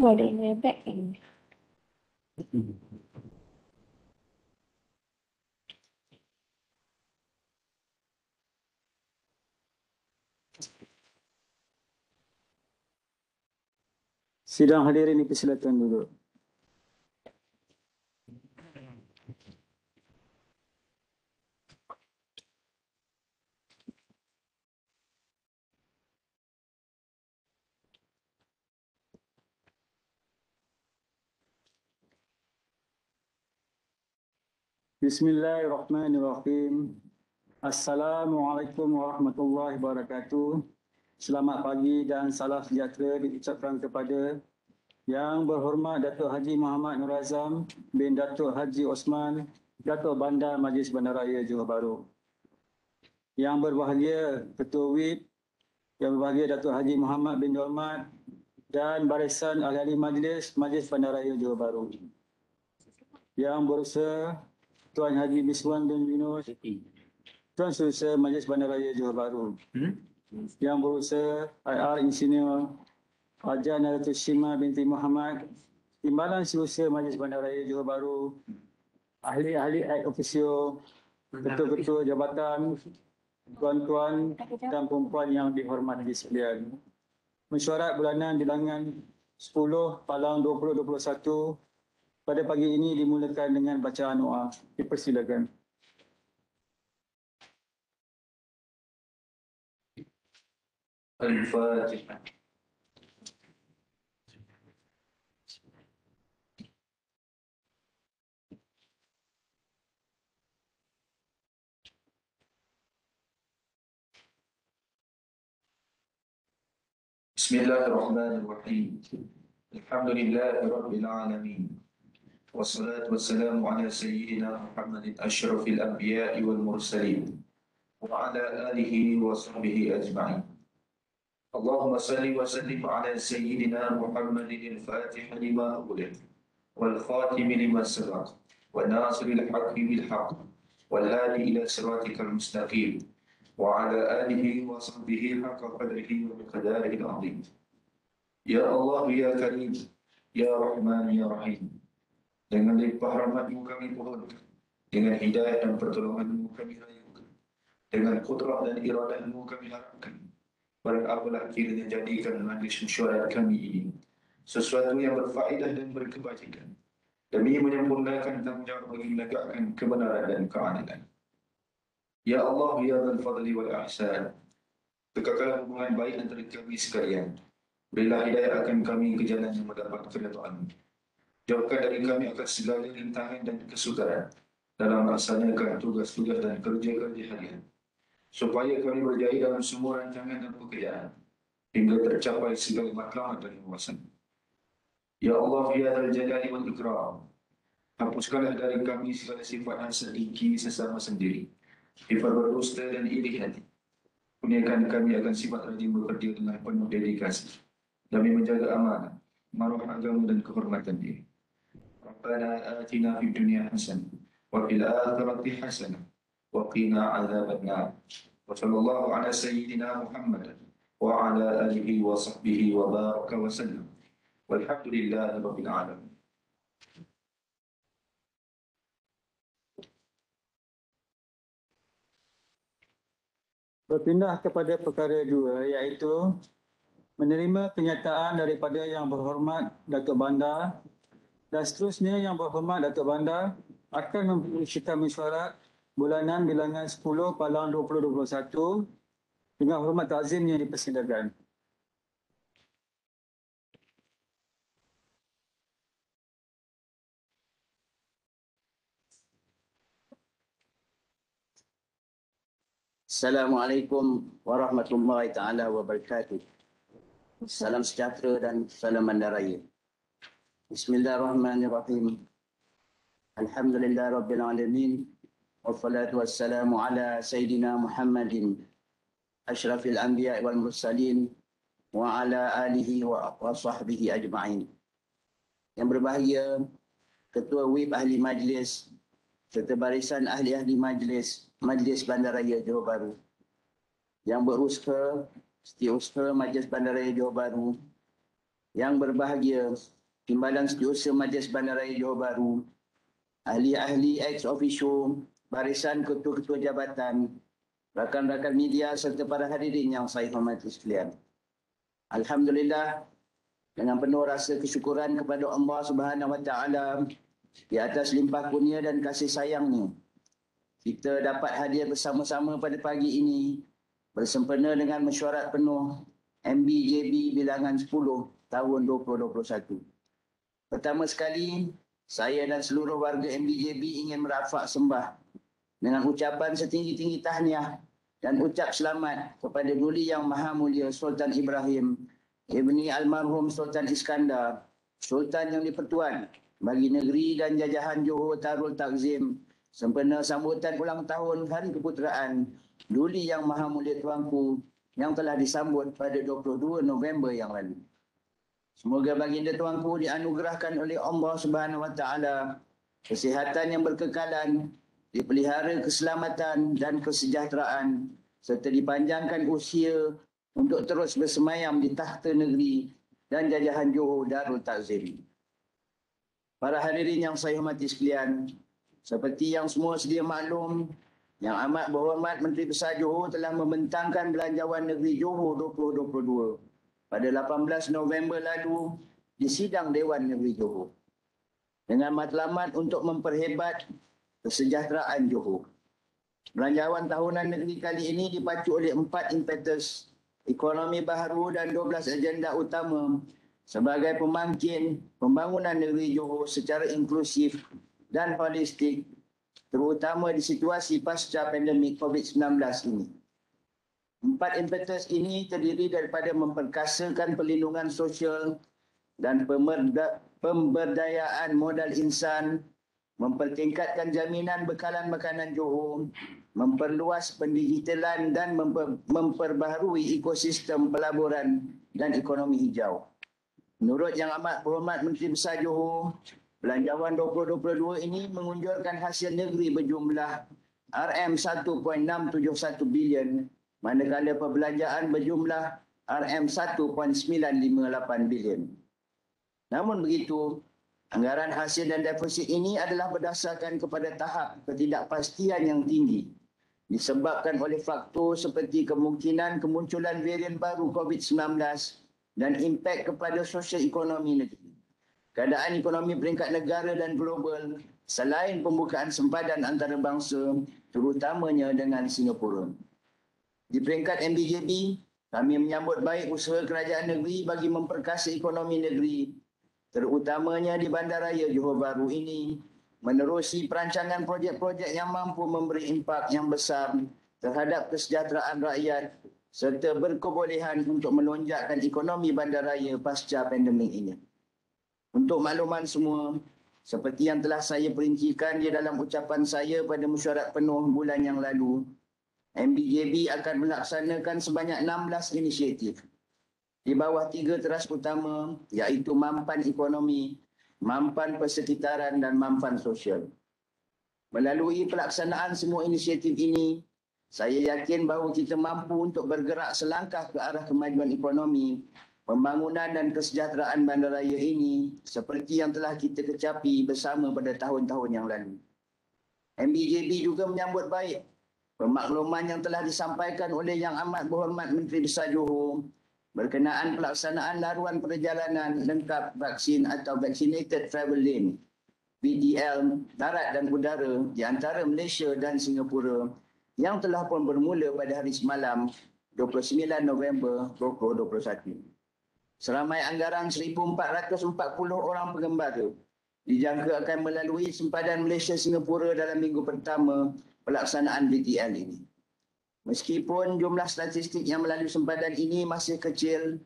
Boleh back ini. Sidang hadirin dipersilakan dulu. Bismillahirrahmanirrahim. Assalamualaikum warahmatullahi wabarakatuh. Selamat pagi dan salam sejahtera diucapkan kepada Yang Berhormat Datuk Haji Muhammad Nur Azam bin Datuk Haji Osman, Datuk Bandar Majlis Bandaraya Johor Bahru. Yang berbahagia Ketua WIP, Yang berbahagia Datuk Haji Muhammad bin Dolmat dan barisan ahli-ahli majlis Majlis Bandaraya Johor Bahru. Yang berusaha Tuan Haji Miswan bin Yunus, Tuan Setiausaha Majlis Bandaraya Johor Bahru. Yang berusaha IR Insinyur Haja Naratul Shima binti Muhammad, Timbalan Setiausaha Majlis Bandaraya Johor Bahru, ahli-ahli ex officio, ketua-ketua jabatan, tuan-tuan dan perempuan yang dihormati sekalian. Mesyuarat bulanan bilangan 10 Palang 2021 pada pagi ini dimulakan dengan bacaan doa. Dipersilakan. Al-Fatihah. Bismillahirrahmanirrahim. Alhamdulillahi Rabbil Alamin. Wassalatu wassalamu ala Sayyidina Muhammadin ashrafil anbiya'i wal mursalin wa ala alihi wa sahbihi ajma'in. Allahumma salli wa sallim ala Sayyidina Muhammadin al-Fatih lima ughliq wal khatim lima sabaq wa nasiril haqqi bil haqq wal hadi ila siratikal mustaqim wa ala alihi wa sahbihi haqqa qadrihi wa miqdarihi al-'azim. Ya Allah, Ya Karim, Ya Rahman, Ya Rahim. Dengan limpah rahmat-Mu kami pohonkan, dengan hidayah dan pertolongan-Mu kami rayukan, dengan kudrah dan iradah-Mu kami harapkan. Barang apalah kiranya jadikan majlis mesyuarat kami ini sesuatu yang berfaedah dan berkebajikan, demi menyempurnakan tanggungjawab bagi menegakkan kebenaran dan keadilan. Ya Allah, Ya Dzal Fadli wal Ihsan, kekalkan hubungan baik antara kami sekalian. Berilah hidayah akan kami ke jalan yang mendapat keridhaan-Mu. Jauhkan dari kami akan segala rintangan dan kesukaran dalam melaksanakan tugas-tugas dan kerja-kerja harian, supaya kami berjaya dalam semua rancangan dan pekerjaan hingga tercapai segala matlamat dan luasan. Ya Allah, Ya Dzal Jalali wal Ikram, hapuskanlah dari kami segala sifat hasad dengki sesama sendiri, sifat berdusta dan iri hati. Kurniakan kami akan sifat rajin bekerja dengan penuh dedikasi demi menjaga amanah, maruah agama dan kehormatan diri. Rabbana atina fid dunya hasanah wa fil akhirati hasanah wa qina adzabannar. Wa sallallahu ala sayyidina Muhammad wa ala alihi wa sahbihi wa baraka wa sallam. Walhamdulillahi rabbil alamin. Berpindah kepada perkara 2, iaitu menerima kenyataan daripada Yang Berhormat Datuk Bandar dan seterusnya Yang Berhormat Datuk Bandar akan mempersiapkan mesyuarat bulanan bilangan 10 Palang 2021 dengan hormat takzim yang dipersilakan. Assalamualaikum warahmatullahi taala wabarakatuh. Salam sejahtera dan salam bandaraya. Bismillahirrahmanirrahim. Alhamdulillah rabbil alamin. Wassalatu wassalamu ala sayyidina Muhammadin asyrafil anbiya wal mursalin wa ala alihi wa sahbihi ajma'in. Yang berbahagia Ketua WIP Ahli Majlis serta barisan ahli-ahli Majlis Bandaraya Johor Bahru yang berusaha, Setiausaha Majlis Bandaraya Johor Bahru, yang berbahagia Timbalan Setiausaha Majlis Bandaraya Johor Bahru, ahli-ahli ex officio, barisan ketua-ketua jabatan, rakan-rakan media serta para hadirin yang saya hormati sekalian. Alhamdulillah, dengan penuh rasa kesyukuran kepada Allah Subhanahu Wa Taala di atas limpah kurnia dan kasih sayangnya, kita dapat hadir bersama-sama pada pagi ini bersempena dengan mesyuarat penuh MBJB bilangan 10 tahun 2021. Pertama sekali, saya dan seluruh warga MBJB ingin merafak sembah dengan ucapan setinggi-tinggi tahniah dan ucap selamat kepada Duli Yang Maha Mulia Sultan Ibrahim Ibni Almarhum Sultan Iskandar, Sultan yang di-Pertuan bagi negeri dan jajahan Johor Darul Takzim sempena sambutan ulang tahun Hari Keputeraan Duli Yang Maha Mulia Tuanku yang telah disambut pada 22 November yang lalu. Semoga baginda Tuanku dianugerahkan oleh Allah Subhanahu Wa Taala kesihatan yang berkekalan, dipelihara keselamatan dan kesejahteraan serta dipanjangkan usia untuk terus bersemayam di takhta negeri dan jajahan Johor Darul Takzim. Para hadirin yang saya hormati sekalian, seperti yang semua sedia maklum, Yang Amat Berhormat Menteri Besar Johor telah membentangkan Belanjawan Negeri Johor 2022 pada 18 November lalu di sidang Dewan Negeri Johor dengan matlamat untuk memperhebat kesejahteraan Johor. Belanjawan tahunan negeri kali ini dipacu oleh 4 impetus ekonomi baharu dan 12 agenda utama sebagai pemangkin pembangunan negeri Johor secara inklusif dan holistik, terutama di situasi pasca pandemik COVID-19 ini. 4 impetus ini terdiri daripada memperkasakan perlindungan sosial dan pemberdayaan modal insan, mempertingkatkan jaminan bekalan makanan Johor, memperluas pendigitalan dan memperbaharui ekosistem pelaburan dan ekonomi hijau. Menurut Yang Amat Berhormat Menteri Besar Johor, Belanjawan 2022 ini mengunjurkan hasil negeri berjumlah RM1.671 bilion, manakala perbelanjaan berjumlah RM1.958 bilion. Namun begitu, anggaran hasil dan defisit ini adalah berdasarkan kepada tahap ketidakpastian yang tinggi disebabkan oleh faktor seperti kemungkinan kemunculan varian baru COVID-19 dan impak kepada sosial ekonomi negeri, keadaan ekonomi peringkat negara dan global, selain pembukaan sempadan antarabangsa, terutamanya dengan Singapura. Di peringkat MBJB, kami menyambut baik usaha kerajaan negeri bagi memperkasa ekonomi negeri, terutamanya di Bandaraya Johor Bahru ini, menerusi perancangan projek-projek yang mampu memberi impak yang besar terhadap kesejahteraan rakyat serta berkebolehan untuk melonjakkan ekonomi bandaraya pasca pandemik ini. Untuk makluman semua, seperti yang telah saya perincikan di dalam ucapan saya pada mesyuarat penuh bulan yang lalu, MBJB akan melaksanakan sebanyak 16 inisiatif di bawah 3 teras utama, iaitu mampan ekonomi, mampan persekitaran dan mampan sosial. Melalui pelaksanaan semua inisiatif ini, saya yakin bahawa kita mampu untuk bergerak selangkah ke arah kemajuan ekonomi, pembangunan dan kesejahteraan bandaraya ini seperti yang telah kita kecapi bersama pada tahun-tahun yang lalu. MBJB juga menyambut baik pemakluman yang telah disampaikan oleh Yang Amat Berhormat Menteri Besar Johor berkenaan pelaksanaan laruan perjalanan lengkap vaksin atau Vaccinated Travel Lane VTL darat dan udara di antara Malaysia dan Singapura yang telah pun bermula pada hari semalam 29 November 2021. Seramai anggaran 1,440 orang pengembara dijangka akan melalui sempadan Malaysia-Singapura dalam minggu pertama pelaksanaan VTL ini. Meskipun jumlah statistik yang melalui sempadan ini masih kecil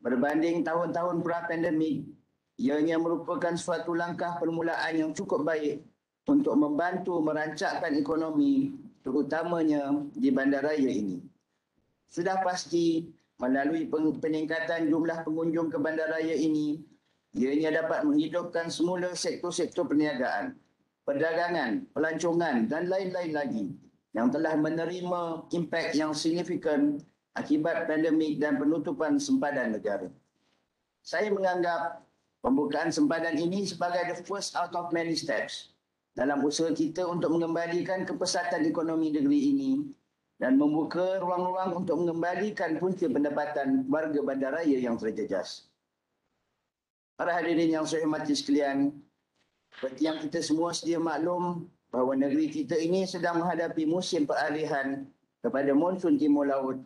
berbanding tahun-tahun pra-pandemik, ianya merupakan suatu langkah permulaan yang cukup baik untuk membantu merancangkan ekonomi, terutamanya di bandaraya ini. Sudah pasti, melalui peningkatan jumlah pengunjung ke bandaraya ini, ianya dapat menghidupkan semula sektor-sektor perniagaan, perdagangan, pelancongan dan lain-lain lagi yang telah menerima impak yang signifikan akibat pandemik dan penutupan sempadan negara. Saya menganggap pembukaan sempadan ini sebagai the first out of many steps dalam usaha kita untuk mengembalikan kepesatan ekonomi negeri ini dan membuka ruang-ruang untuk mengembalikan punca pendapatan warga bandaraya yang terjejas. Para hadirin yang saya hormati sekalian, seperti yang kita semua sedia maklum bahawa negeri kita ini sedang menghadapi musim peralihan kepada monsun timur laut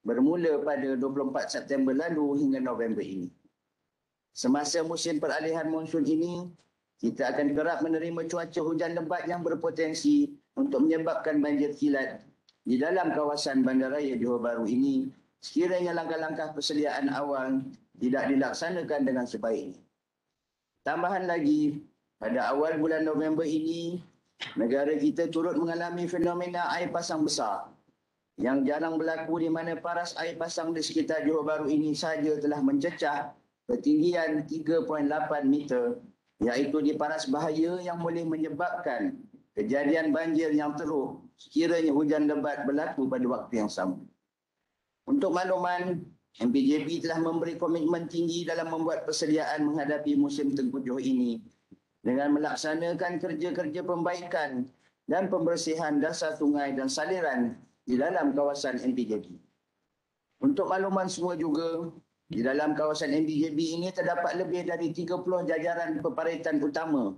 bermula pada 24 September lalu hingga November ini. Semasa musim peralihan monsun ini, kita akan kerap menerima cuaca hujan lebat yang berpotensi untuk menyebabkan banjir kilat di dalam kawasan bandaraya Johor Bahru ini sekiranya langkah-langkah persediaan awal tidak dilaksanakan dengan sebaiknya. Tambahan lagi, pada awal bulan November ini, negara kita turut mengalami fenomena air pasang besar yang jarang berlaku di mana paras air pasang di sekitar Johor Bahru ini sahaja telah mencecah ketinggian 3.8 meter, iaitu di paras bahaya yang boleh menyebabkan kejadian banjir yang teruk sekiranya hujan lebat berlaku pada waktu yang sama. Untuk makluman, MPJB telah memberi komitmen tinggi dalam membuat persediaan menghadapi musim tengkujuh ini dengan melaksanakan kerja-kerja pembaikan dan pembersihan dasar sungai dan saliran di dalam kawasan MPJB. Untuk makluman semua juga, di dalam kawasan MPJB ini terdapat lebih dari 30 jajaran peparitan utama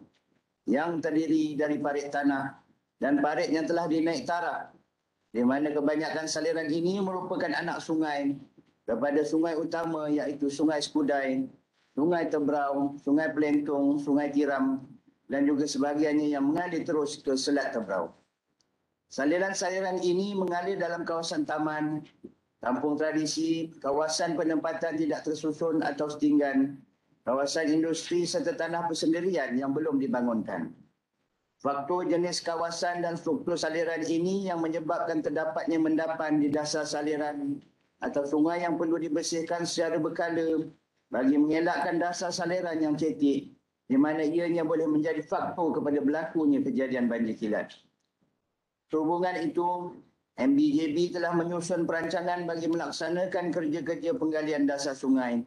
yang terdiri dari parit tanah dan parit yang telah dinaik taraf, di mana kebanyakan saliran ini merupakan anak sungai kepada sungai utama iaitu Sungai Skudai, Sungai Tebrau, Sungai Pelentong, Sungai Tiram dan juga sebahagiannya yang mengalir terus ke Selat Tebrau. Saliran-saliran ini mengalir dalam kawasan taman, kampung tradisi, kawasan penempatan tidak tersusun atau setinggan, kawasan industri serta tanah persendirian yang belum dibangunkan. Faktor jenis kawasan dan struktur saliran ini yang menyebabkan terdapatnya mendapan di dasar saliran atau sungai yang perlu dibersihkan secara berkala bagi mengelakkan dasar saliran yang cetek, di mana ianya boleh menjadi faktor kepada berlakunya kejadian banjir kilat. Sehubungan itu, MPJB telah menyusun perancangan bagi melaksanakan kerja-kerja penggalian dasar sungai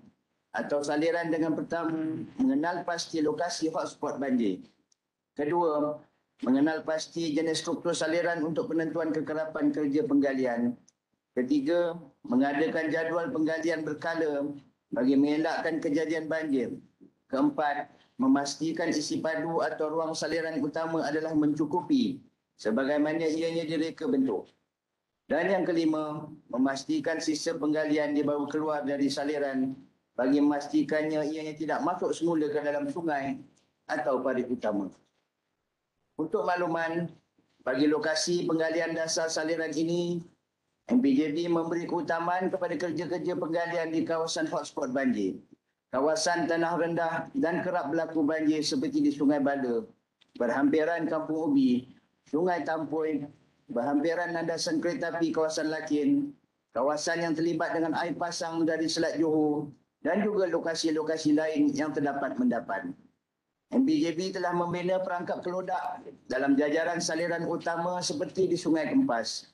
atau saliran dengan pertama, mengenal pasti lokasi hotspot banjir. Kedua, mengenal pasti jenis struktur saliran untuk penentuan kekerapan kerja penggalian. Ketiga, mengadakan jadual penggalian berkala bagi mengelakkan kejadian banjir. Keempat, memastikan isi padu atau ruang saliran utama adalah mencukupi sebagaimana ianya direka bentuk. Dan yang kelima, memastikan sistem penggalian dibawa keluar dari saliran bagi memastikannya ianya tidak masuk semula ke dalam sungai atau parit utama. Untuk makluman, bagi lokasi penggalian dasar saliran ini, MPJB memberi keutamaan kepada kerja-kerja penggalian di kawasan hotspot banjir, kawasan tanah rendah dan kerap berlaku banjir seperti di Sungai Bala, berhampiran Kampung Ubi, Sungai Tampoi, berhampiran landasan kereta api kawasan Lakin, kawasan yang terlibat dengan air pasang dari Selat Johor dan juga lokasi-lokasi lain yang terdapat mendapan. MPJB telah membina perangkap kelodak dalam jajaran saliran utama seperti di Sungai Kempas,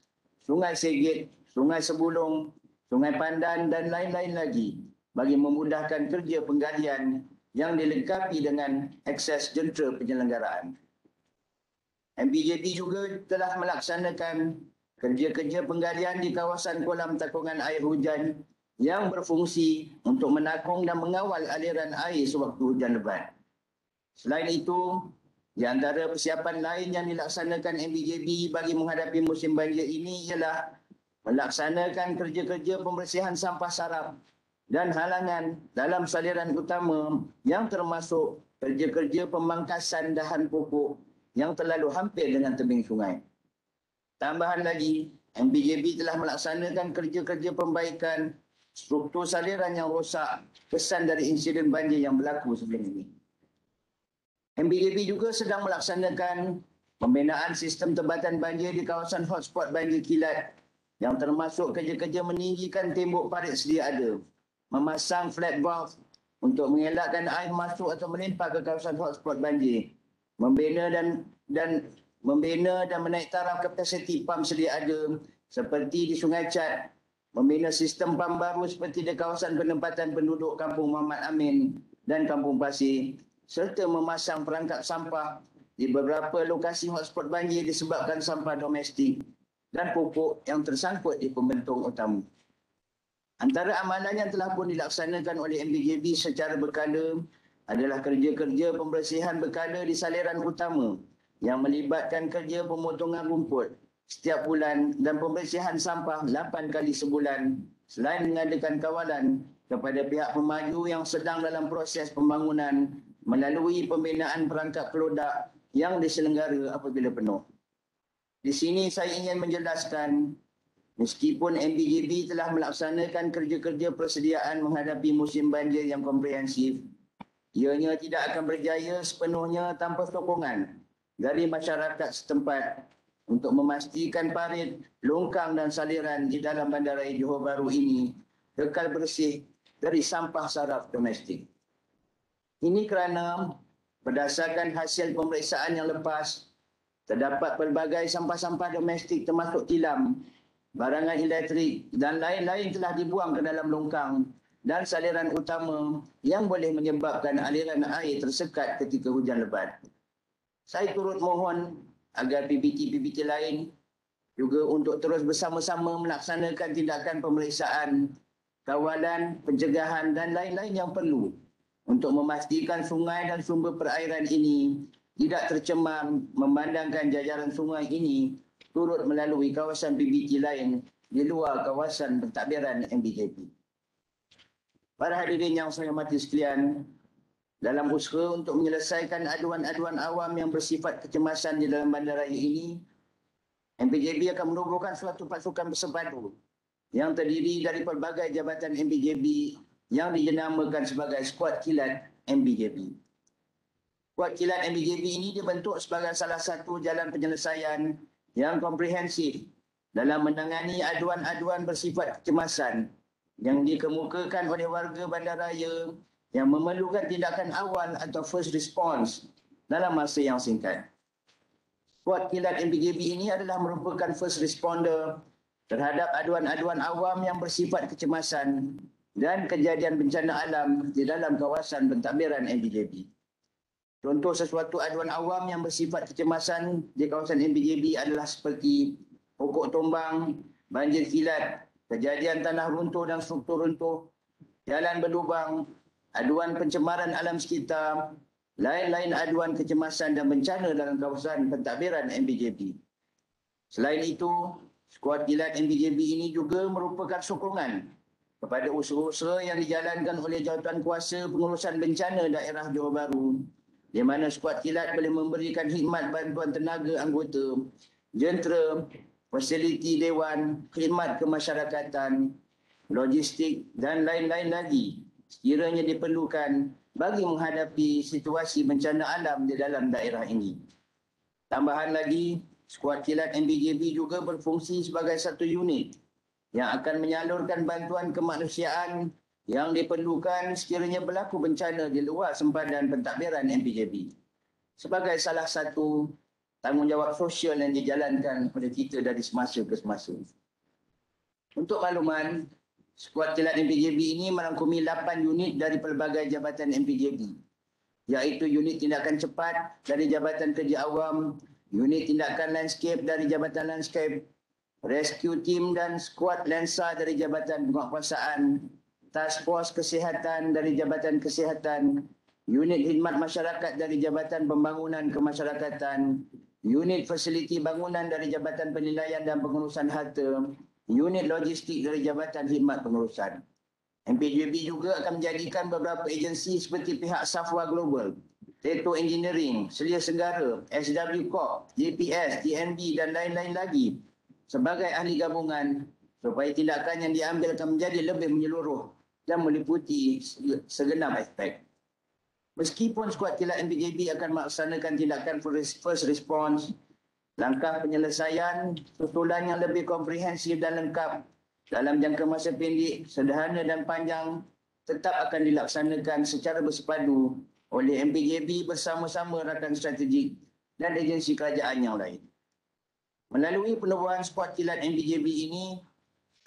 Sungai Segit, Sungai Sebulung, Sungai Pandan dan lain-lain lagi bagi memudahkan kerja penggalian yang dilengkapi dengan akses jentera penyelenggaraan. MPJB juga telah melaksanakan kerja-kerja penggalian di kawasan kolam takungan air hujan yang berfungsi untuk menakung dan mengawal aliran air sewaktu hujan lebat. Selain itu, di antara persiapan lain yang dilaksanakan MPJB bagi menghadapi musim banjir ini ialah melaksanakan kerja-kerja pembersihan sampah sarap dan halangan dalam saliran utama yang termasuk kerja-kerja pemangkasan dahan pokok yang terlalu hampir dengan tebing sungai. Tambahan lagi, MPJB telah melaksanakan kerja-kerja pembaikan struktur saliran yang rosak kesan dari insiden banjir yang berlaku sebelum ini. MPJB juga sedang melaksanakan pembinaan sistem tebatan banjir di kawasan hotspot banjir kilat yang termasuk kerja-kerja meninggikan tembok parit sedia ada, memasang flat valve untuk mengelakkan air masuk atau melimpah ke kawasan hotspot banjir, membina dan dan membina dan menaik taraf kapasiti pam sedia ada seperti di Sungai Chat, membina sistem pam baru seperti di kawasan penempatan penduduk Kampung Muhammad Amin dan Kampung Pasir, serta memasang perangkap sampah di beberapa lokasi hotspot banjir disebabkan sampah domestik dan pupuk yang tersangkut di pembentung utama. Antara amalan yang telah pun dilaksanakan oleh MPJB secara berkala adalah kerja-kerja pembersihan berkala di saliran utama yang melibatkan kerja pemotongan rumput setiap bulan dan pembersihan sampah 8 kali sebulan, selain mengadakan kawalan kepada pihak pemaju yang sedang dalam proses pembangunan melalui pembinaan perangkap kelodak yang diselenggara apabila penuh. Di sini saya ingin menjelaskan, meskipun MPJB telah melaksanakan kerja-kerja persediaan menghadapi musim banjir yang komprehensif, ianya tidak akan berjaya sepenuhnya tanpa sokongan dari masyarakat setempat untuk memastikan parit, longkang dan saliran di dalam Bandaraya Johor Bahru ini kekal bersih dari sampah saraf domestik. Ini kerana berdasarkan hasil pemeriksaan yang lepas, terdapat pelbagai sampah-sampah domestik termasuk tilam, barangan elektrik dan lain-lain telah dibuang ke dalam longkang dan saliran utama yang boleh menyebabkan aliran air tersekat ketika hujan lebat. Saya turut mohon agar PBT-PBT lain juga untuk terus bersama-sama melaksanakan tindakan pemeriksaan, kawalan, pencegahan dan lain-lain yang perlu untuk memastikan sungai dan sumber perairan ini tidak tercemar memandangkan jajaran sungai ini turut melalui kawasan PBT lain di luar kawasan pentadbiran MPJB. Para hadirin yang saya hormati sekalian, dalam usaha untuk menyelesaikan aduan-aduan awam yang bersifat kecemasan di dalam bandaraya ini, MPJB akan menubuhkan suatu pasukan bersepadu yang terdiri dari pelbagai jabatan MPJB yang dijenamakan sebagai Skuad Kilat MPJB. Skuad Kilat MPJB ini dibentuk sebagai salah satu jalan penyelesaian yang komprehensif dalam menangani aduan-aduan bersifat kecemasan yang dikemukakan oleh warga bandaraya yang memerlukan tindakan awal atau first response dalam masa yang singkat. Skuad Kilat MPJB ini adalah merupakan first responder terhadap aduan-aduan awam yang bersifat kecemasan dan kejadian bencana alam di dalam kawasan pentadbiran MPJB. Contoh sesuatu aduan awam yang bersifat kecemasan di kawasan MPJB adalah seperti pokok tumbang, banjir kilat, kejadian tanah runtuh dan struktur runtuh, jalan berlubang, aduan pencemaran alam sekitar, lain-lain aduan kecemasan dan bencana dalam kawasan pentadbiran MPJB. Selain itu, Skuad Kilat MPJB ini juga merupakan sokongan kepada usaha-usaha yang dijalankan oleh Jawatan Kuasa Pengurusan Bencana Daerah Johor Bahru, di mana Skuad Kilat boleh memberikan khidmat bantuan tenaga anggota, jentera, fasiliti dewan, khidmat kemasyarakatan, logistik dan lain-lain lagi sekiranya diperlukan bagi menghadapi situasi bencana alam di dalam daerah ini. Tambahan lagi, Skuad Kilat MPJB juga berfungsi sebagai satu unit yang akan menyalurkan bantuan kemanusiaan yang diperlukan sekiranya berlaku bencana di luar sempadan pentadbiran MPJB. Sebagai salah satu tanggungjawab sosial yang dijalankan oleh kita dari semasa ke semasa. Untuk makluman, Skuad Kilat MPJB ini merangkumi 8 unit dari pelbagai jabatan MPJB, iaitu unit tindakan cepat dari Jabatan Kerja Awam, unit tindakan landscape dari Jabatan Landscape, rescue team dan skuad lensa dari Jabatan Penguatkuasaan, task force kesihatan dari Jabatan Kesihatan, unit khidmat masyarakat dari Jabatan Pembangunan Kemasyarakatan, unit fasiliti bangunan dari Jabatan Penilaian dan Pengurusan Harta, unit logistik dari Jabatan Khidmat Pengurusan. MPJB juga akan menjadikan beberapa agensi seperti pihak Safwa Global, Teto Engineering, Selia Senggara, SW Corp, JPS, TNB dan lain-lain lagi sebagai ahli gabungan supaya tindakan yang diambil akan menjadi lebih menyeluruh dan meliputi segenap aspek. Meskipun Skuad Kilat MPJB akan melaksanakan tindakan first response, langkah penyelesaian susulan yang lebih komprehensif dan lengkap dalam jangka masa pendek, sederhana dan panjang tetap akan dilaksanakan secara bersepadu oleh MPJB bersama-sama rakan strategik dan agensi kerajaan yang lain. Melalui penubuhan spot kilat MPJB ini,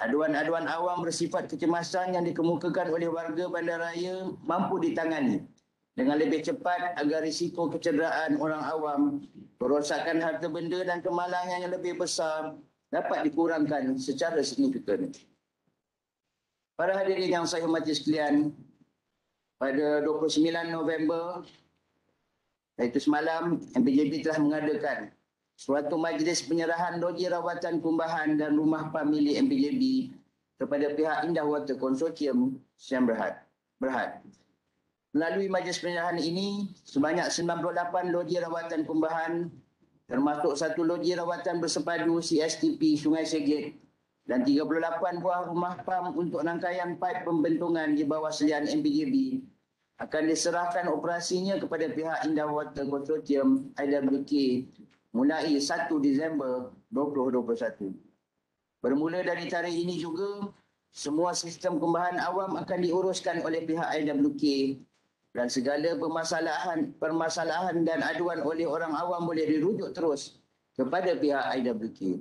aduan-aduan awam bersifat kecemasan yang dikemukakan oleh warga bandaraya mampu ditangani dengan lebih cepat agar risiko kecederaan orang awam, kerosakan harta benda dan kemalangan yang lebih besar dapat dikurangkan secara signifikan. Para hadirin yang saya hormati sekalian, pada 29 November, iaitu semalam, MPJB telah mengadakan suatu majlis penyerahan loji rawatan kumbahan dan rumah PAM milik MPJB kepada pihak Indah Water Consortium Sdn Berhad. Melalui majlis penyerahan ini, sebanyak 98 loji rawatan kumbahan termasuk satu loji rawatan bersepadu CSTP Sungai Segit dan 38 buah rumah PAM untuk rangkaian paip pembentungan di bawah selian MPJB akan diserahkan operasinya kepada pihak Indah Water Consortium IWK mulai 1 Disember 2021. Bermula dari tarikh ini juga, semua sistem kumbahan awam akan diuruskan oleh pihak IWK dan segala permasalahan dan aduan oleh orang awam boleh dirujuk terus kepada pihak IWK.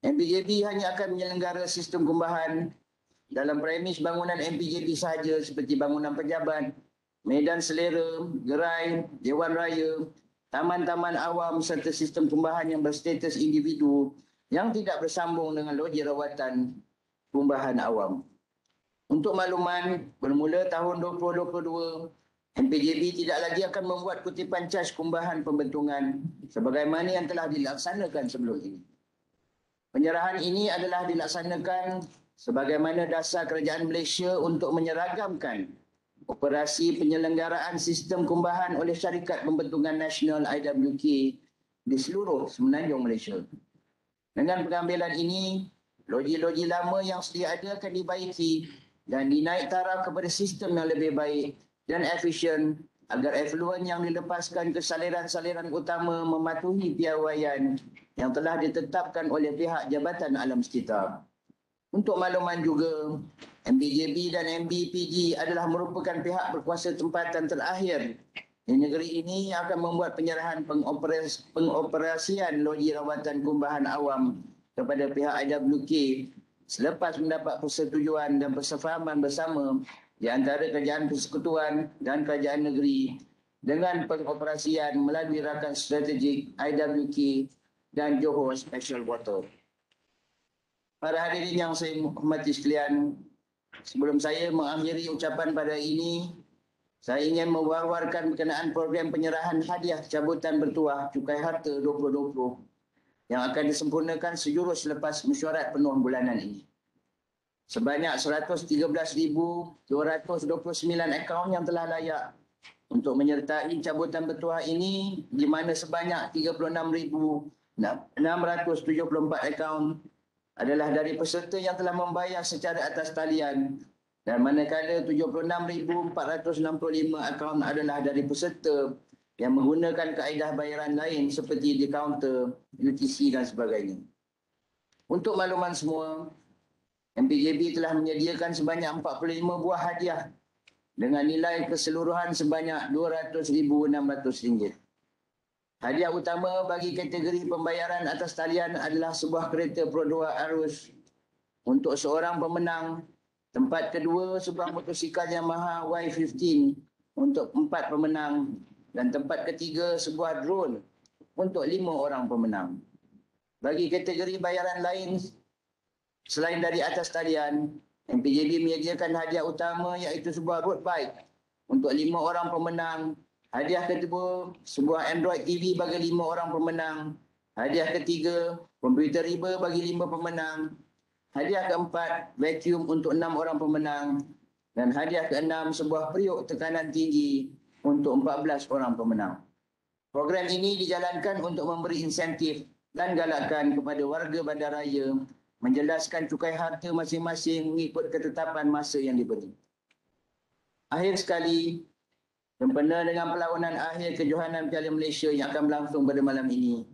MPJB hanya akan menyelenggara sistem kumbahan dalam premis bangunan MPJB sahaja seperti bangunan pejabat, medan selera, gerai, dewan raya, taman-taman awam serta sistem kumbahan yang berstatus individu yang tidak bersambung dengan loji rawatan kumbahan awam. Untuk makluman, bermula tahun 2022, MPJB tidak lagi akan membuat kutipan cas kumbahan pembentungan sebagaimana yang telah dilaksanakan sebelum ini. Penyerahan ini adalah dilaksanakan sebagaimana dasar kerajaan Malaysia untuk menyeragamkan operasi penyelenggaraan sistem kumbahan oleh Syarikat Pembentungan Nasional IWK di seluruh semenanjung Malaysia. Dengan pengambilan ini, loji-loji lama yang sedia ada akan dibaiki dan dinaik taraf kepada sistem yang lebih baik dan efisien agar efluen yang dilepaskan ke saliran-saliran utama mematuhi piawaian yang telah ditetapkan oleh pihak Jabatan Alam Sekitar. Untuk makluman juga, MPJB dan MBPG adalah merupakan pihak berkuasa tempatan terakhir di negeri ini yang akan membuat penyerahan pengoperasian loji rawatan kumbahan awam kepada pihak IWK selepas mendapat persetujuan dan persefahaman bersama di antara Kerajaan Persekutuan dan Kerajaan Negeri dengan pengoperasian melalui rakan strategik IWK dan Johor Special Water. Para hadirin yang saya hormati sekalian, sebelum saya mengakhiri ucapan pada ini, saya ingin mewar-warkan berkenaan program penyerahan hadiah cabutan bertuah Cukai Harta 2020 yang akan disempurnakan sejurus selepas mesyuarat penuh bulanan ini. Sebanyak 113,229 akaun yang telah layak untuk menyertai cabutan bertuah ini, di mana sebanyak 36,674 akaun adalah dari peserta yang telah membayar secara atas talian dan manakala 76,465 akaun adalah dari peserta yang menggunakan kaedah bayaran lain seperti di kaunter, UTC dan sebagainya. Untuk makluman semua, MPJB telah menyediakan sebanyak 45 buah hadiah dengan nilai keseluruhan sebanyak RM200,600. Hadiah utama bagi kategori pembayaran atas talian adalah sebuah kereta Pro 2 arus untuk seorang pemenang. Tempat kedua, sebuah motosikal Yamaha Y15 untuk 4 pemenang. Dan tempat ketiga, sebuah drone untuk 5 orang pemenang. Bagi kategori bayaran lain, selain dari atas talian, MPJB menyediakan hadiah utama iaitu sebuah road bike untuk 5 orang pemenang. Hadiah kedua, sebuah Android TV bagi 5 orang pemenang. Hadiah ketiga, komputer riba bagi 5 pemenang. Hadiah keempat, vacuum untuk 6 orang pemenang. Dan hadiah keenam, sebuah periuk tekanan tinggi untuk 14 orang pemenang. Program ini dijalankan untuk memberi insentif dan galakan kepada warga bandaraya menjelaskan cukai harta masing-masing mengikut ketetapan masa yang diberi. Akhir sekali, sempena dengan perlawanan akhir kejohanan Piala Malaysia yang akan berlangsung pada malam ini,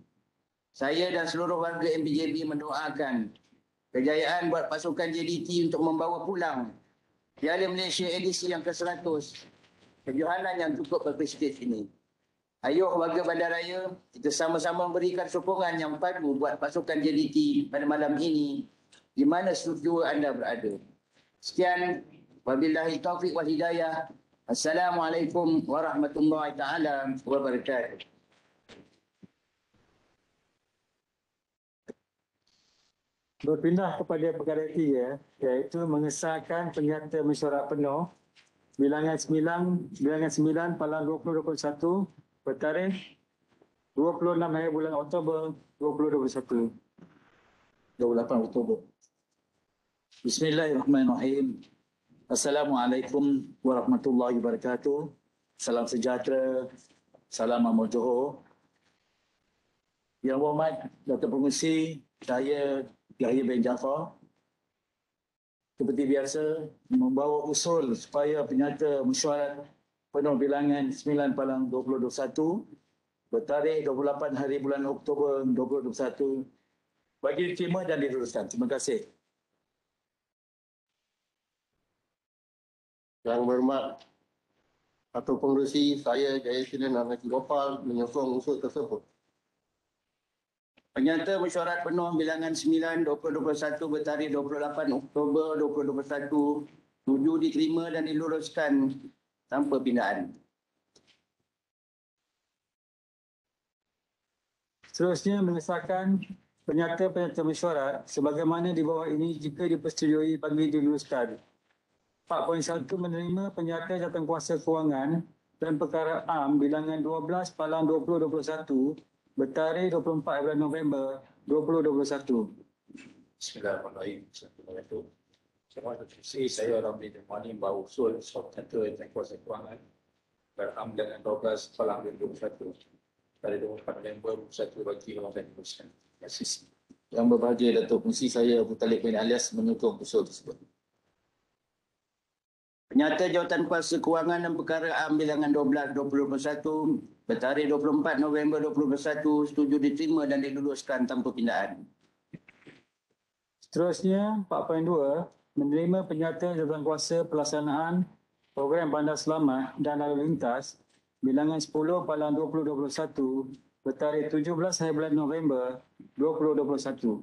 saya dan seluruh warga MPJB mendoakan kejayaan buat pasukan JDT untuk membawa pulang Piala Malaysia edisi yang ke-100, kejohanan yang cukup berprestij ini. Ayuh warga Bandaraya, kita sama-sama memberikan sokongan yang padu buat pasukan JDT pada malam ini di mana studio anda berada. Sekian, wabillahi taufiq wal hidayah. Assalamualaikum warahmatullahi taala wabarakatuh. Berpindah kepada perkara ketiga, iaitu mengesahkan penyata mesyuarat penuh bilangan 9 Palang 2021 bertarikh 26 hari bulan Oktober 2021. 28 Oktober. Bismillahirrahmanirrahim. Assalamualaikum warahmatullahi wabarakatuh. Salam sejahtera. Salam Amal Johor. Yang berhormat Datuk Pengerusi, saya Yahya bin Jaafar. Seperti biasa, membawa usul supaya penyata mesyuarat penuh bilangan 9 Palang 2021 bertarikh 28 hari bulan Oktober 2021 bagi diterima dan diteruskan. Terima kasih. Yang berhormat Datuk Pengerusi, saya Jayasinen Ahmad Gopal menyokong usul tersebut. Penyata mesyuarat penuh bilangan 9 2021 bertarikh 28 Oktober 2021 tuju diterima dan diluruskan tanpa pindaan. Seterusnya mengesahkan penyata mesyuarat sebagaimana di bawah ini jika dipersetujui bagi diluruskan. 4.1 menerima penyata jawatankuasa kewangan dan perkara am bilangan 12 Palang 2021 bertarikh 24 bulan November 2021. Bismillahirrahmanirrahim. Assalamualaikum. Saya Ramli Dermani membawa usul soal penyata jawatankuasa kewangan beram dengan 12 Palang 2021 pada 24 November 2021 bagi orang dan diteruskan. Terima kasih. Yang berbahagia Datuk Pengerusi, saya Abu Talib bin Alias menyokong usul tersebut. Penyata jawatankuasa kewangan dan perkara am bilangan 12 2021 bertarikh 24 November 2021 setuju diterima dan diluruskan tanpa pindaan. Seterusnya 4.2 menerima penyata jawatankuasa pelaksanaan program Bandar Selamat dan Lalu Lintas bilangan 10 Palang 2021 bertarikh 17 hari bulan November 2021.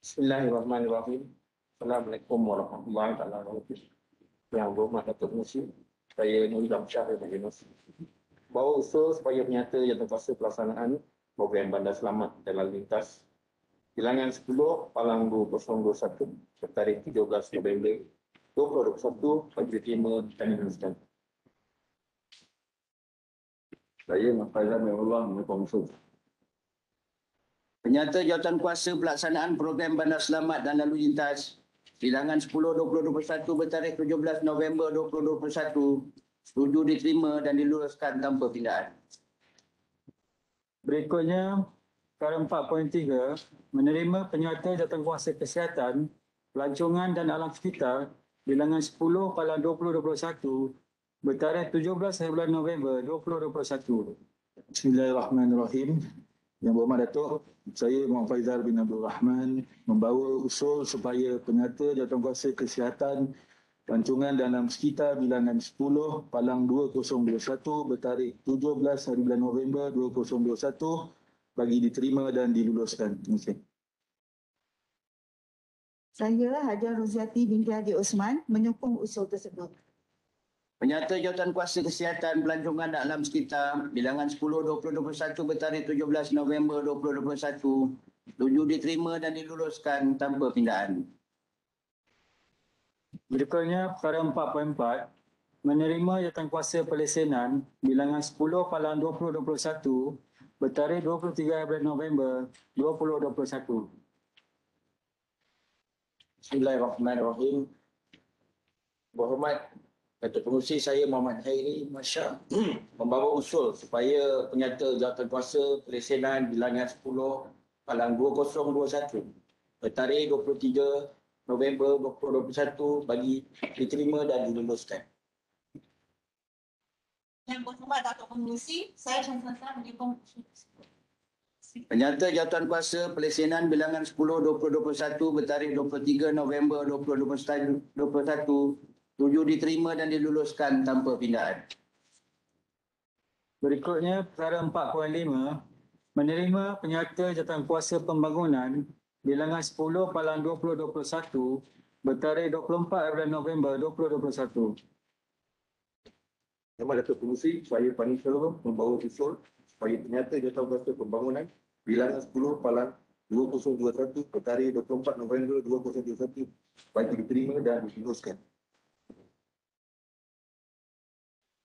Bismillahirrahmanirrahim. Assalamualaikum warahmatullahi wabarakatuh. Yang berhormat Datuk Pengerusi, saya Nur Idham Syah dari Yunus. Bawa usul supaya penyata jawatankuasa pelaksanaan program Bandar Selamat dan Lalu Lintas bilangan 10 Palang 2021 bertarikh 17 November 2021 bagi diterima dan diluruskan. Saya Faizal Mehullah menyokong usul. Penyata jawatankuasa pelaksanaan program Bandar Selamat dan Lalu Lintas bilangan 10 2021 bertarikh 17 November 2021 setuju diterima dan diluruskan tanpa pindaan. Berikutnya, perkara 4.3 menerima penyata jawatankuasa kesihatan, pelancongan dan alam sekitar bilangan 10 Palang 2021 bertarikh 17 hari bulan November 2021. Bismillahirrahmanirrahim. Yang berhormat Datuk, saya Muhammad Faizal bin Abdul Rahman membawa usul supaya penyata jawatankuasa kesihatan, pelancongan dan alam sekitar bilangan 10 Palang 2021 bertarikh 17 hari bulan November 2021 bagi diterima dan diluruskan. Terima kasih. Saya Hajar Roziati binti Haji Osman menyokong usul tersebut. Penyata jawatankuasa kesihatan, pelancongan dan alam sekitar bilangan 10 2021 bertarikh 17 November 2021 setuju diterima dan diluruskan tanpa pindaan. Berikutnya, perkara 4.4 menerima jawatankuasa pelesenan bilangan 10 Palang 2021 bertarikh 23 bulan November 2021. Bismillahirrahmanirrahim. Berhormat Datuk Pengerusi, saya Muhammad Hairi Masya membawa usul supaya penyata jawatankuasa pelesenan bilangan 10 Palang 2021 bertarikh 23 November 2021 bagi diterima dan diluruskan. Yang berhormat Datuk Pengerusi, saya Syamsuddin menyokong usul tersebut. Penyata jawatankuasa pelesenan bilangan 10 2021 bertarikh 23 November 2021 setuju diterima dan diluluskan tanpa pindaan. Berikutnya perkara 4.5 menerima penyata jawatankuasa pembangunan bilangan 10 Palang 2021 bertarikh 24 November 2021. Nama Datuk Pengerusi, saya Fani Syarul membawa usul supaya penyata jawatankuasa pembangunan bilangan 10 Palang 2021 bertarikh 24 November 2021 supaya diterima dan diteruskan.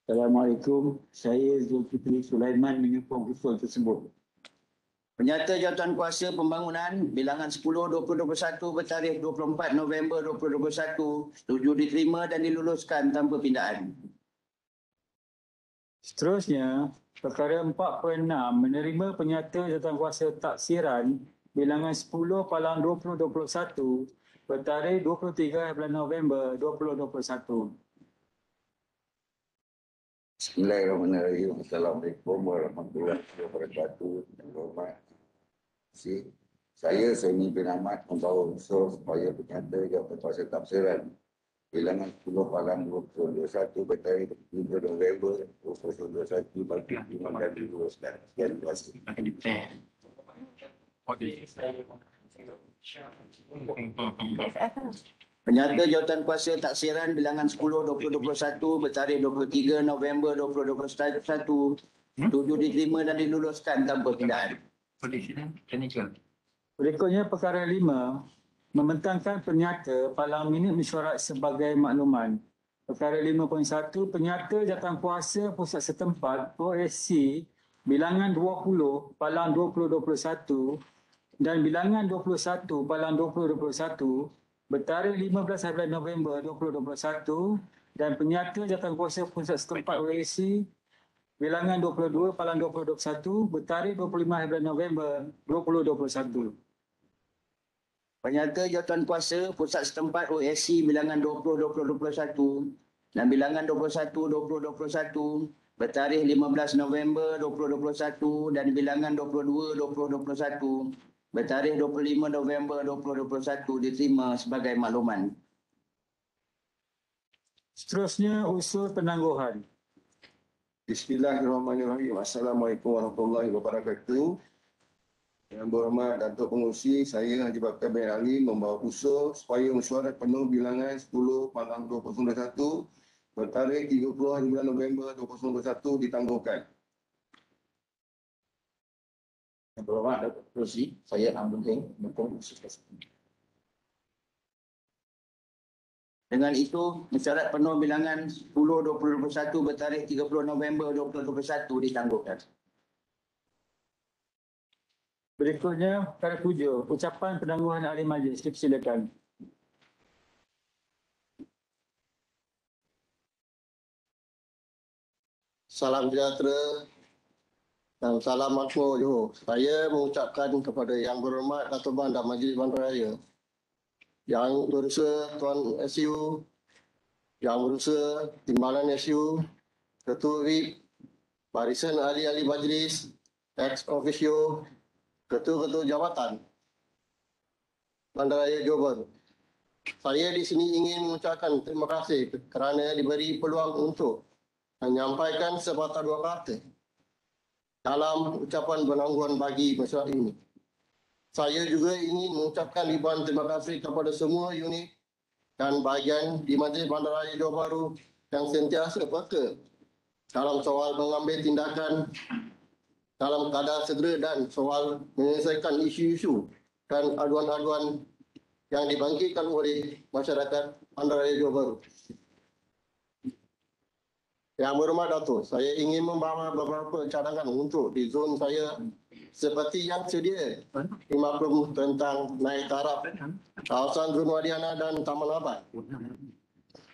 Assalamualaikum. Saya Zulkifli Sulaiman menyokong usul tersebut. Penyata jawatankuasa pembangunan bilangan 10/2021 bertarikh 24 November 2021 setuju diterima dan diluluskan tanpa pindaan. Seterusnya, perkara 4.6 menerima penyata jawatankuasa taksiran bilangan 10 Palang 2021 bertarikh 23 November 2021. Bismillahirrahmanirrahim. Assalamualaikum warahmatullahi wabarakatuh. Saya Seni bin Ahmad membawa usul supaya penyata jawatankuasa taksiran bilangan 10 Palang 2021 bertarikh 3 November 2021 bagi diterima dan diluluskan. Sekian terima kasih. Penyata jawatankuasa taksiran bilangan 10/2021 bertarikh 23 November 2021 setuju diterima dan diluluskan tanpa pindaan. Berikutnya perkara 5 membentangkan penyata Palang minit mesyuarat sebagai makluman. Perkara 5.1 penyata jawatankuasa pusat setempat OSC bilangan 20 Palang 2021 dan bilangan 21 Palang 2021 bertarikh 15 November 2021 dan penyata jawatankuasa pusat setempat OSC bilangan 22 Palang 2021 bertarikh 25 November 2021. Penyata jawatankuasa pusat setempat OSC bilangan 20/2021 dan bilangan 21/2021 bertarikh 15 November 2021 dan bilangan 22/2021 bertarikh 25 November 2021 diterima sebagai makluman. Seterusnya usul penangguhan. Bismillahirrahmanirrahim. Assalamualaikum warahmatullahi wabarakatuh. Yang berhormat Datuk Pengerusi, saya Haji Bakar bin Ali membawa usul supaya mesyuarat penuh bilangan 10 Palang 2021 bertarikh 30 November 2021 ditangguhkan. Yang berhormat Datuk Pengerusi, saya Amrul Heng menyokong usul tersebut. Dengan itu, mesyuarat penuh bilangan 10/2021 bertarikh 30 November 2021 ditangguhkan. Berikutnya perkara 7 ucapan penangguhan ahli majlis. Dipersilakan. Salam sejahtera dan salam makmur Johor. Saya mengucapkan kepada Yang Berhormat Datuk Bandar Majlis Bandaraya, Yang Berusaha Tuan SU, Yang Berusaha Timbalan SU, Ketua VIP, Barisan Ahli-Ahli Majlis, ex officio, Ketua-Ketua Jabatan Bandaraya Johor Bahru. Saya di sini ingin mengucapkan terima kasih kerana diberi peluang untuk menyampaikan sepatah dua kata dalam ucapan penangguhan bagi masyarakat ini. Saya juga ingin mengucapkan ribuan terima kasih kepada semua unit dan bahagian di Majlis Bandaraya Johor Bahru yang sentiasa peka dalam soal mengambil tindakan dalam keadaan segera dan soal menyelesaikan isu-isu dan aduan-aduan yang dibangkitkan oleh masyarakat Bandaraya Johor Bahru. Yang berhormat Datuk, saya ingin membawa beberapa cadangan untuk di zon saya seperti yang sedia dimaklum tentang naik taraf kawasan Zon Wadiana dan Taman Abad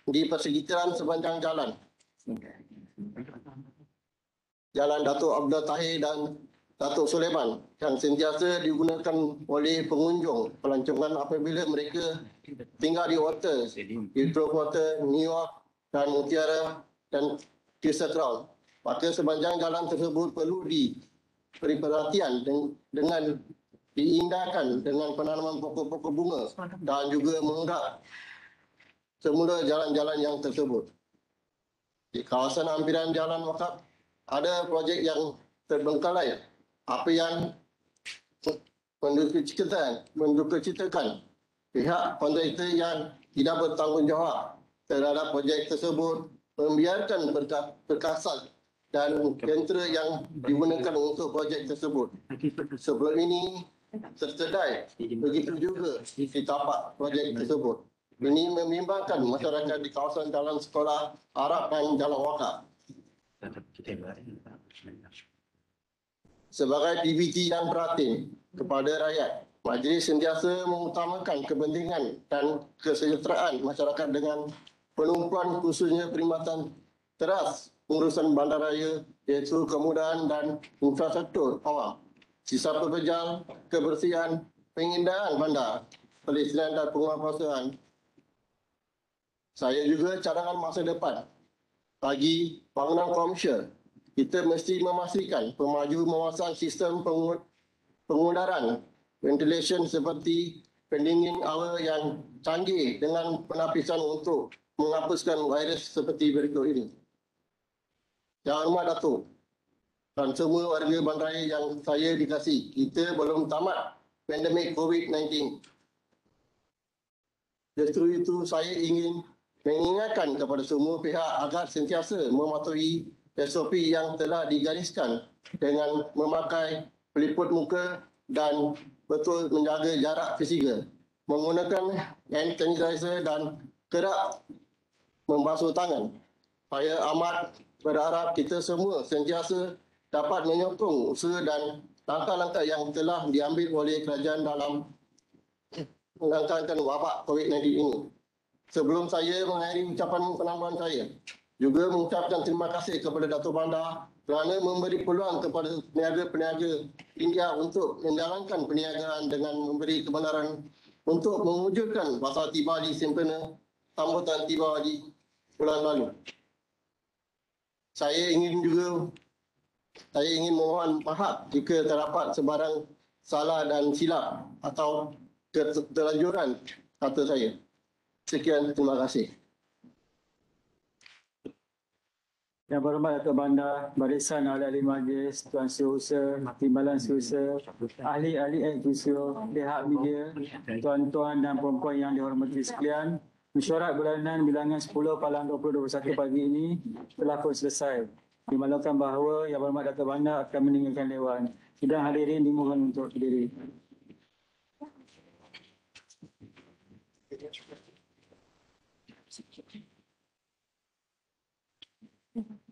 di persekitaran sepanjang jalan Datuk Abdul Tahir dan Datuk Sulaiman yang sentiasa digunakan oleh pengunjung pelancongan apabila mereka tinggal di hotel Hilton Hotel, New York dan Mutiara dan Desert Round. Maka sepanjang jalan tersebut perlu diberi perhatian dengan diindahkan dengan penanaman pokok-pokok bunga dan juga mengundak semula jalan-jalan yang tersebut. Di kawasan hampiran jalan wakaf ada projek yang terbengkalai. Apa yang mendukacitakan pihak kontraktor yang tidak bertanggungjawab terhadap projek tersebut, membiarkan perkasan dan tentera yang digunakan untuk projek tersebut. Sebelum ini tersedai, begitu juga di tapak projek tersebut. Ini membimbangkan masyarakat di kawasan jalan sekolah Arab dan Jalan Wakaf. Sebagai PBT yang perhatian kepada rakyat, Majlis sentiasa mengutamakan kepentingan dan kesejahteraan masyarakat dengan penumpuan khususnya perkhidmatan teras pengurusan bandaraya iaitu kemudahan dan infrastruktur awam, sisa pekerjaan, kebersihan, pengindaan bandar, pelistrian dan penguasaan. Saya juga cadangan masa depan bagi bangunan komersial. Kita mesti memastikan pengajuan sistem pengudaran ventilation seperti pendingin air yang canggih dengan penapisan untuk menghapuskan virus seperti berikut ini. Yang Hormat Datuk dan semua warga bandaraya yang saya dikasihi, kita belum tamat pandemik COVID-19. Justru itu saya ingin mengingatkan kepada semua pihak agar sentiasa mematuhi SOP yang telah digariskan dengan memakai peliput muka dan betul menjaga jarak fizikal, menggunakan hand sanitizer dan kerap membasuh tangan. Saya amat berharap kita semua sentiasa dapat menyokong usaha dan langkah-langkah yang telah diambil oleh kerajaan dalam melangkahkan wabak COVID-19 ini. Sebelum saya mengakhiri ucapan penambahan saya, juga mengucapkan terima kasih kepada Datuk Bandar kerana memberi peluang kepada peniaga-peniaga India untuk menjalankan perniagaan dengan memberi kebenaran untuk mewujudkan pasal tiba di sempena sambutan tiba di bulan lalu. Saya ingin mohon maaf jika terdapat sebarang salah dan silap atau keterlanjuran kata saya. Sekian, terima kasih. Yang berhormat Datuk Bandar, barisan ahli-ahli majlis, Tuan Setiausaha, Timbalan Setiausaha, ahli-ahli eksekutif, pihak media, tuan-tuan dan puan-puan yang dihormati sekalian, mesyuarat bulanan bilangan 10 Palang 2021 pagi ini telah pun selesai. Dimaklumkan bahawa Yang Berhormat Datuk Bandar akan meninggalkan Dewan. Sidang hadirin dimohon untuk berdiri. Mhm.